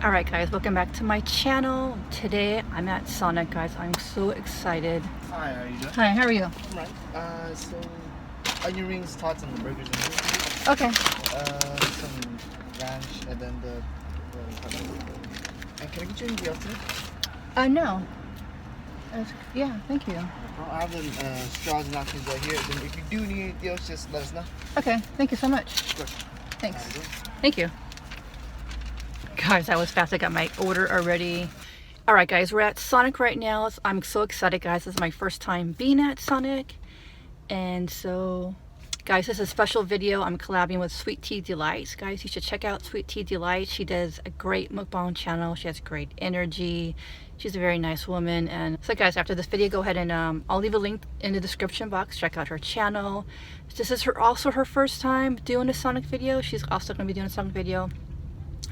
Alright guys, welcome back to my channel. Today I'm at Sonic, guys. I'm so excited. Hi, how are you doing? Hi, how are you? I'm right. So onion rings, tots, and the burgers and meat. Okay. Some ranch, and then the and can I get you anything else today? No. Yeah, thank you. I have the straws and napkins right here. Then if you do need anything else, just let us know. Okay, thank you so much. Of course. Thanks. Thank you. Guys, that was fast. I got my order already. Alright guys, we're at Sonic right now. I'm so excited, guys. This is my first time being at Sonic. And so, guys, this is a special video. I'm collabing with Sweet Tea Delights. Guys, you should check out Sweet Tea Delights. She does a great mukbang channel. She has great energy. She's a very nice woman. And so guys, after this video, go ahead and I'll leave a link in the description box. Check out her channel. This is also her first time doing a Sonic video. She's also going to be doing a Sonic video.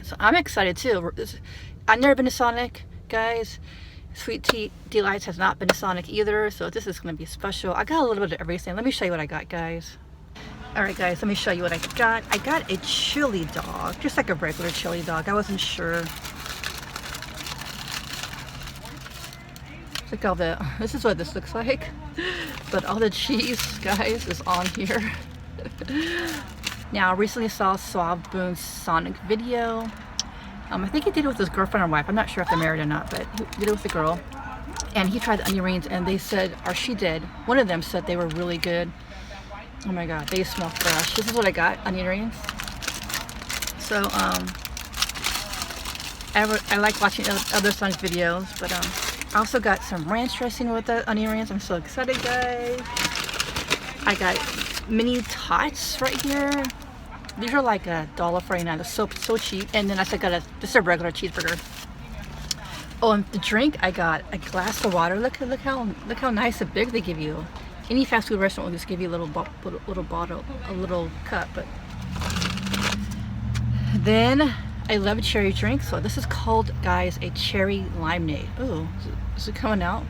So I'm excited too. I've never been to Sonic, guys. Sweet Tea Delights has not been to Sonic either, so this is going to be special. I got a little bit of everything. Let me show you what I got, guys. Alright guys, let me show you what I got. I got a chili dog, just like a regular chili dog. I wasn't sure. Look all the, this is what this looks like. But all the cheese, guys, is on here. Now, I recently saw Swab Boone's Sonic video. I think he did it with his girlfriend or wife. I'm not sure if they're married or not, but he did it with the girl. And he tried the onion rings, and they said, or she did, one of them said they were really good. Oh my god, they smell fresh. This is what I got, onion rings. So, I like watching other Sonic videos, but I also got some ranch dressing with the onion rings. I'm so excited, guys. I got mini tots right here. These are like $1.49. They're so cheap. And then I got just a regular cheeseburger. Oh, and the drink, I got a glass of water. Look how nice and big they give you. Any fast food restaurant will just give you a little bottle, a little cup. But then I love cherry drinks. So this is called, guys, a cherry limeade. Oh, is it coming out?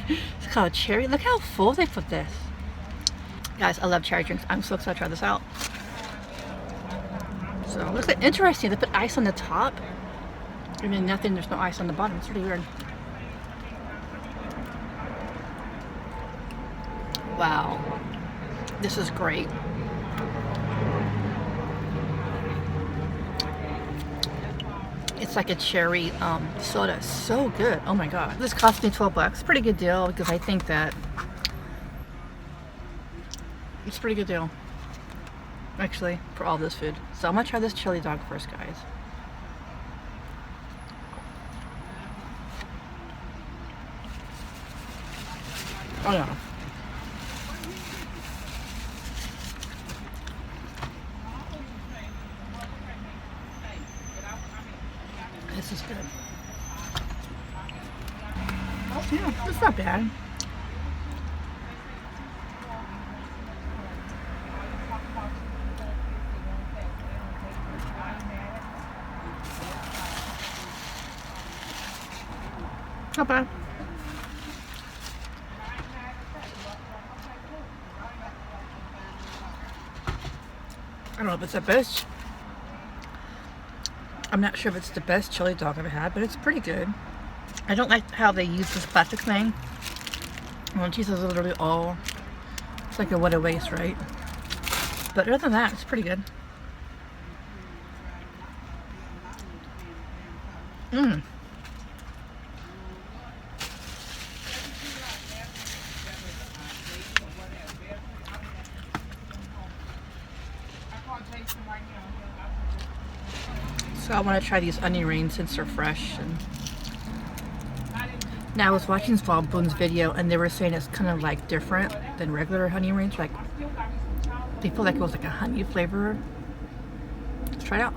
It's called cherry. Look how full they put this. Guys, I love cherry drinks. I'm so excited to try this out. So it looks like interesting. They put ice on the top. I mean, nothing. There's no ice on the bottom. It's really weird. Wow, this is great. It's like a cherry soda. So good. Oh my god. This cost me 12 bucks. Pretty good deal because I think that it's a pretty good deal, actually, for all this food. So I'm gonna try this chili dog first, guys. Oh yeah. This is good. Yeah, it's not bad. Not bad. I don't know if it's the best. I'm not sure if it's the best chili dog I've ever had, but it's pretty good. I don't like how they use this plastic thing. Well, cheese is literally all. It's like what a waste, right? But other than that, it's pretty good. Mmm. So I want to try these onion rings since they're fresh. And now I was watching Swab Boone's video and they were saying it's kind of like different than regular onion rings. Like they feel like it was like a honey flavor. Let's try it out.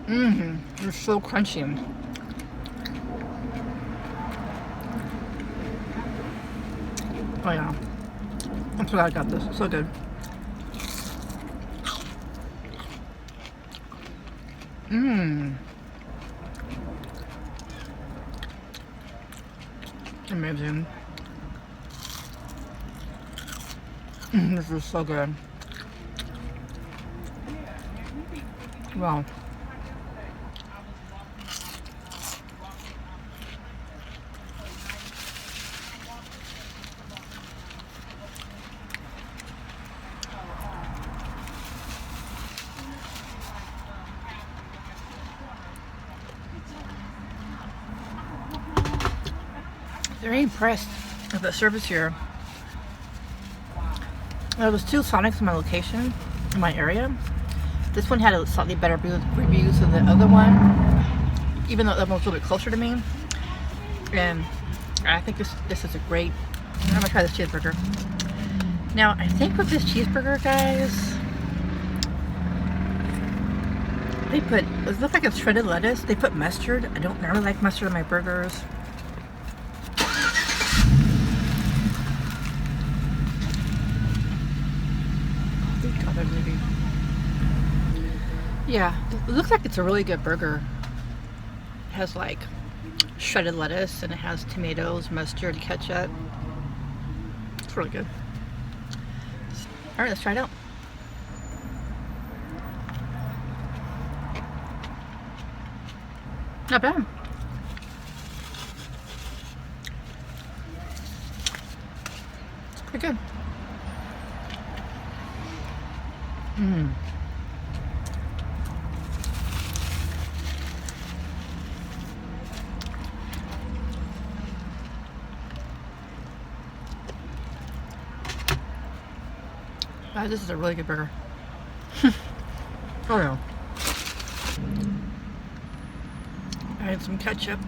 Mmm, they're so crunchy. Oh yeah, I'm so glad I got this. It's so good. Mmm. Amazing. This is so good. Wow. very impressed with the service here. There was 2 Sonics in my location, in my area. This one had a slightly better reviews than the other one, even though the other one was a little bit closer to me. And I think this is a great. I'm gonna try this cheeseburger. Now I think with this cheeseburger, guys, they put, it looks like it's shredded lettuce. They put mustard. I don't really like mustard on my burgers. Yeah, it looks like it's a really good burger. It has like shredded lettuce and it has tomatoes, mustard, ketchup. It's really good. Alright, let's try it out. Not bad. It's pretty good. Mmm. This is a really good burger. Oh yeah. I add some ketchup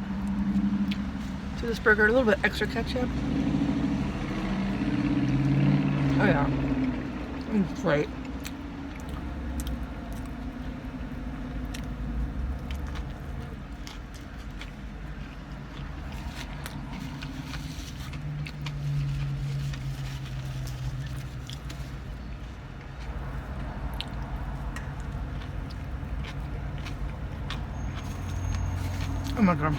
to this burger, a little bit extra ketchup. Oh yeah. It's great. Oh my god.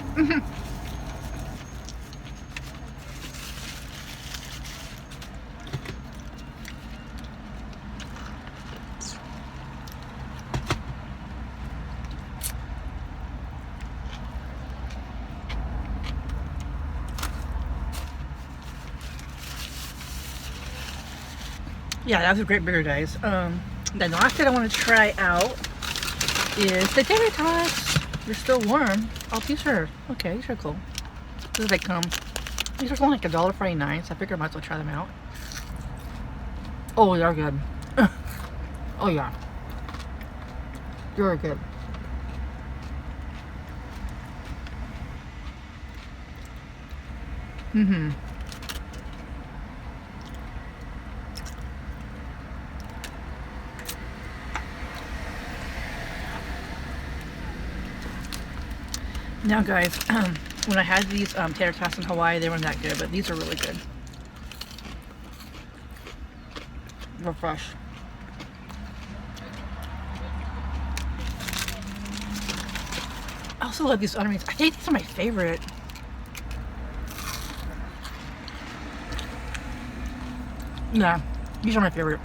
Yeah, that was a great burger, guys. The last thing I want to try out is the tater tots. They're still warm. Oh, these are okay. These are cool. This is they come. These are only like $1.49, so I figured I might as well try them out. Oh, they're good. Oh yeah, they're good. Mm-hmm. Now guys, when I had these tater tots in Hawaii, they weren't that good, but these are really good. They're fresh. I also love these onion rings. I think these are my favorite. Nah, these are my favorite.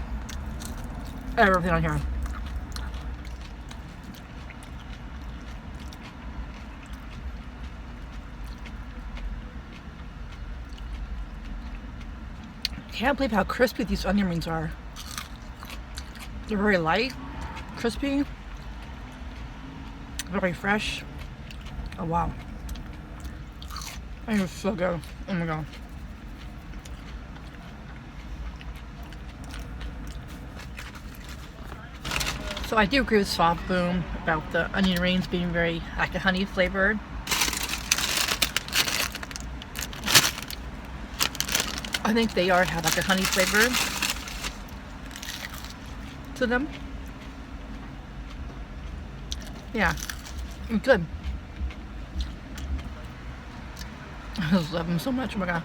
I have everything on here. Can't believe how crispy these onion rings are. They're very light, crispy, very fresh. Oh wow. They are so good. Oh my god. So I do agree with Soft Boom about the onion rings being very like a honey flavored. I think they have like a honey flavor to them. Yeah, good. I just love them so much. Oh my god.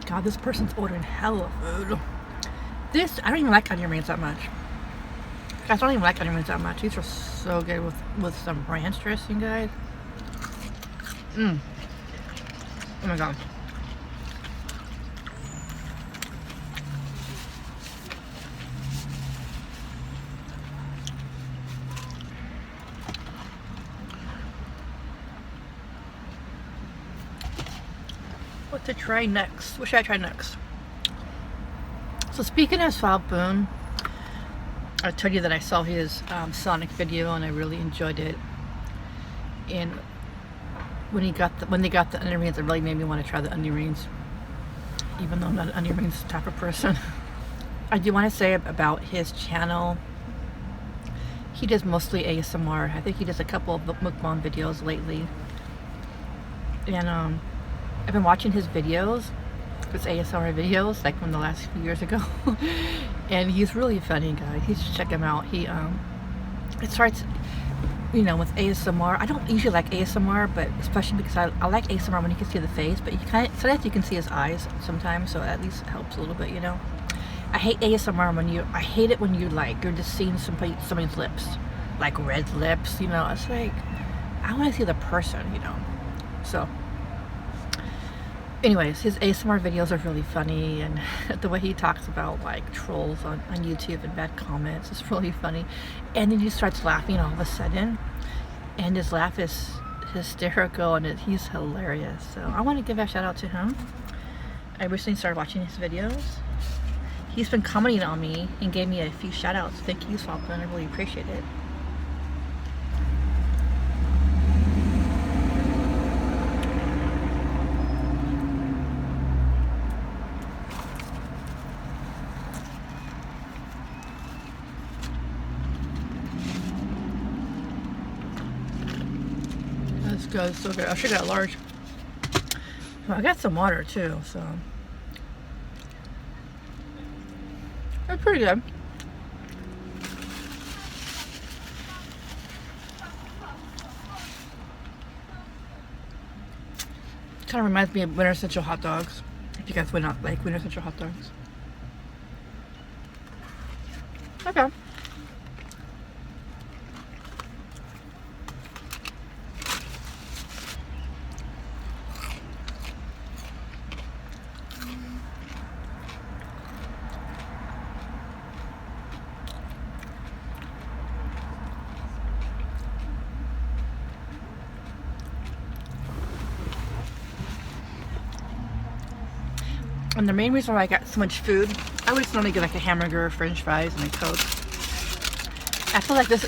God, this person's ordering hella food. This, I don't even like onion rings that much. Guys, I don't even like onion rings that much. These are so good with some ranch dressing, guys. Oh my god. What to try next? What should I try next? So speaking of Swab Boone, I told you that I saw his Sonic video and I really enjoyed it. And when they got the onion rings, it really made me want to try the onion rings, even though I'm not an onion rings type of person. I do want to say about his channel, he does mostly ASMR. I think he does a couple of mukbang videos lately. And I've been watching his videos, his ASMR videos, like from the last few years ago. And he's really funny, guys. You should check him out. He it starts, you know, with ASMR. I don't usually like ASMR, but especially because I like ASMR when you can see the face, but you sometimes you can see his eyes sometimes, so at least it helps a little bit, you know. I hate ASMR I hate it when you're just seeing somebody's lips, like red lips, you know. It's like, I want to see the person, you know. So anyways, his ASMR videos are really funny, and the way he talks about like trolls on YouTube and bad comments is really funny. And then he starts laughing all of a sudden, and his laugh is hysterical, and he's hilarious. So I want to give a shout out to him. I recently started watching his videos. He's been commenting on me and gave me a few shout outs. Thank you, Swapman. I really appreciate it. That's good. So good. I should get a large. Well, I got some water too, so that's pretty good. Kind of reminds me of Winter Central hot dogs. If you guys would not like Winter Central hot dogs. Okay. And the main reason why I got so much food, I would normally get like a hamburger, french fries, and a Coke. I feel like this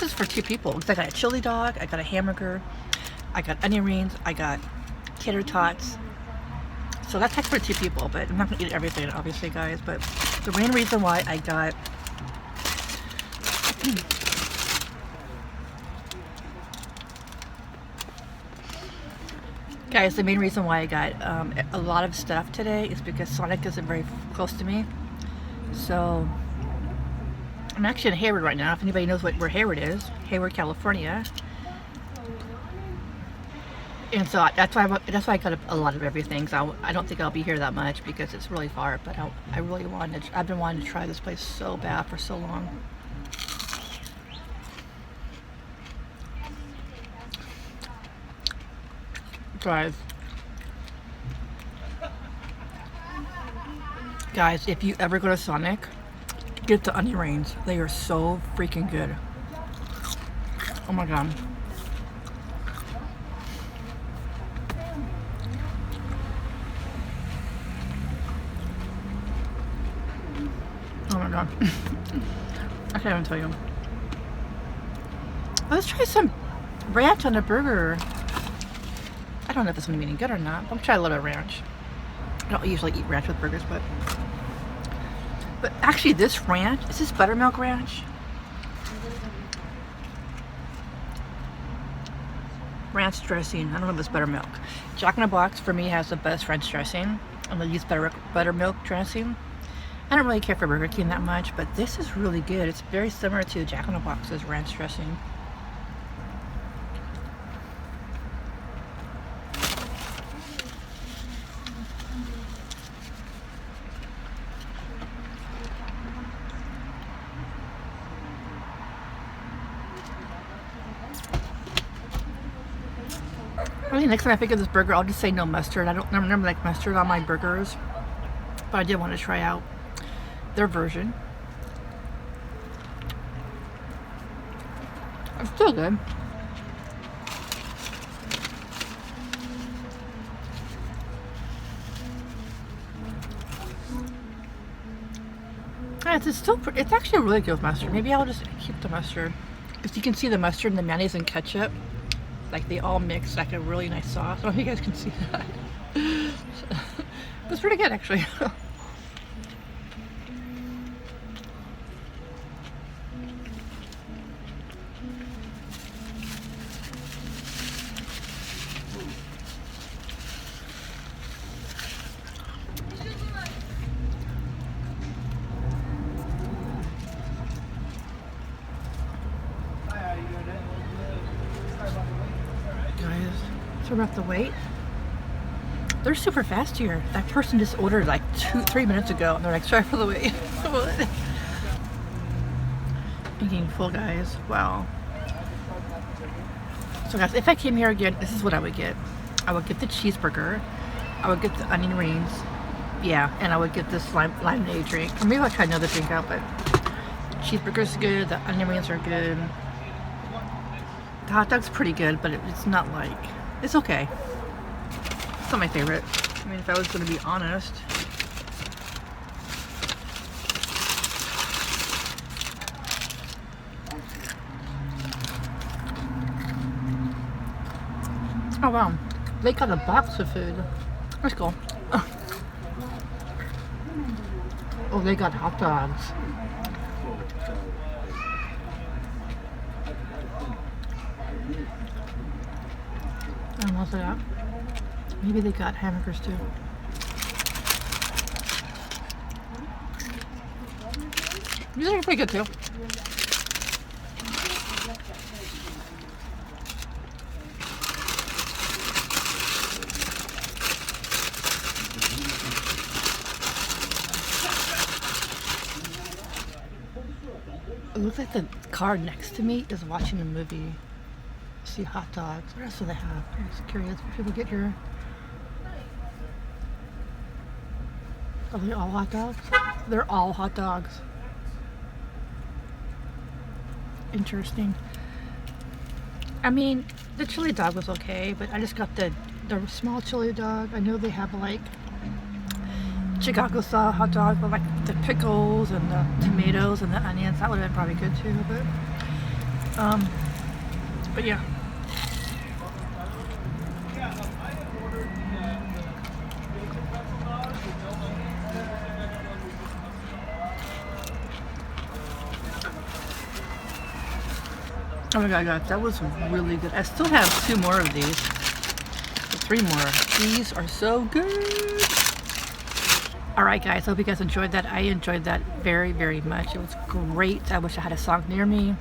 is for two people. Because I got a chili dog, I got a hamburger, I got onion rings, I got tater tots. So that's like for two people, but I'm not going to eat everything, obviously, guys. But the main reason why I got guys, the main reason why I got a lot of stuff today is because Sonic isn't very close to me. So I'm actually in Hayward right now. If anybody knows where Hayward is, Hayward, California. And so that's why I got a lot of everything. So I don't think I'll be here that much because it's really far. But I really wanted. I've been wanting to try this place so bad for so long. Guys, if you ever go to Sonic, get the onion rings. They are so freaking good. Oh my god. Oh my god. I can't even tell you. Let's try some ranch on a burger. I don't know if it's gonna be any good or not. I'm trying a little ranch. I don't usually eat ranch with burgers, but actually this ranch, is this buttermilk ranch? Ranch dressing, I don't know if it's buttermilk. Jack in the Box for me has the best ranch dressing. I'm gonna use buttermilk dressing. I don't really care for Burger King that much, but this is really good. It's very similar to Jack in the Box's ranch dressing. I mean, next time I pick up this burger, I'll just say no mustard. I don't remember like mustard on my burgers, but I did want to try out their version. It's still good. It's still, it's actually really good with mustard. Maybe I'll just keep the mustard. Because you can see the mustard and the mayonnaise and ketchup, like they all mix like a really nice sauce. I don't know if you guys can see that. It's pretty good actually. Guys, so we're about to wait. They're super fast here. That person just ordered like 2-3 minutes ago and they're like, sorry for the wait. What? I'm getting full, guys. Wow. So guys, if I came here again, this is what I would get. I would get the cheeseburger. I would get the onion rings. Yeah, and I would get this lemonade drink. Or maybe I'll try another drink out, but cheeseburger's good, the onion rings are good. The hot dog's pretty good, but it's not like, it's okay. It's not my favorite. I mean, if I was going to be honest. Oh wow, they got a box of food. That's cool. Oh, they got hot dogs. And what's that? Maybe they got hamburgers too. These are pretty good too. It looks like the car next to me is watching a movie. See hot dogs. What else do they have? I'm just curious if people get here. Are they all hot dogs? They're all hot dogs. Interesting. I mean, the chili dog was okay, but I just got the small chili dog. I know they have like Chicago style hot dog with like the pickles and the tomatoes and the onions. That would have been probably good too, but yeah. Oh my god, guys, that was really good. I still have 2 more of these. 3 more. These are so good. Alright guys, hope you guys enjoyed that. I enjoyed that very, very much. It was great. I wish I had a Sonic near me.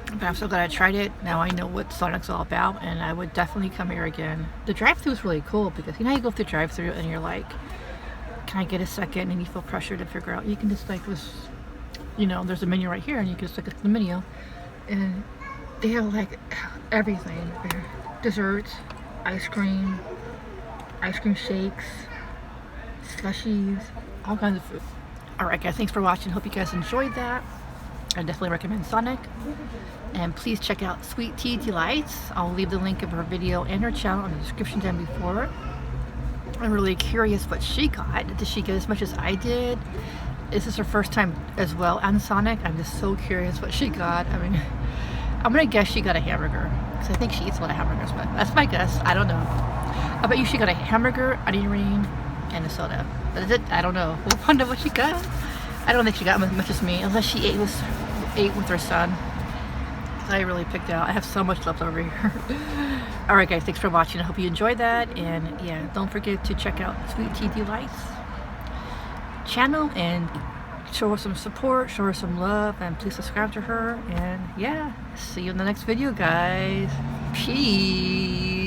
But I'm so glad I tried it. Now I know what Sonic's all about, and I would definitely come here again. The drive-thru is really cool because you know you go through drive-thru and you're like, can I get a second? And you feel pressure to figure out. You can just like this, you know, there's a menu right here and you can just look at the menu. And they have like everything. Desserts, ice cream shakes, slushies, all kinds of food. Alright guys, thanks for watching. Hope you guys enjoyed that. I definitely recommend Sonic. And please check out Sweet Tea Delights. I'll leave the link of her video and her channel in the description down before. I'm really curious what she got. Did she get as much as I did? This is her first time as well on Sonic. I'm just so curious what she got. I mean, I'm gonna guess she got a hamburger because I think she eats a lot of hamburgers, but that's my guess. I don't know. I bet you she got a hamburger, onion ring, and a soda. But is it? I don't know. We'll find out what she got. I don't think she got as much as me, unless she ate with her son. I really picked out. I have so much left over here. Alright guys, thanks for watching. I hope you enjoyed that. And yeah, don't forget to check out Sweet Tea Delights channel and show her some support, show her some love, and please subscribe to her. And yeah, see you in the next video, guys. Peace.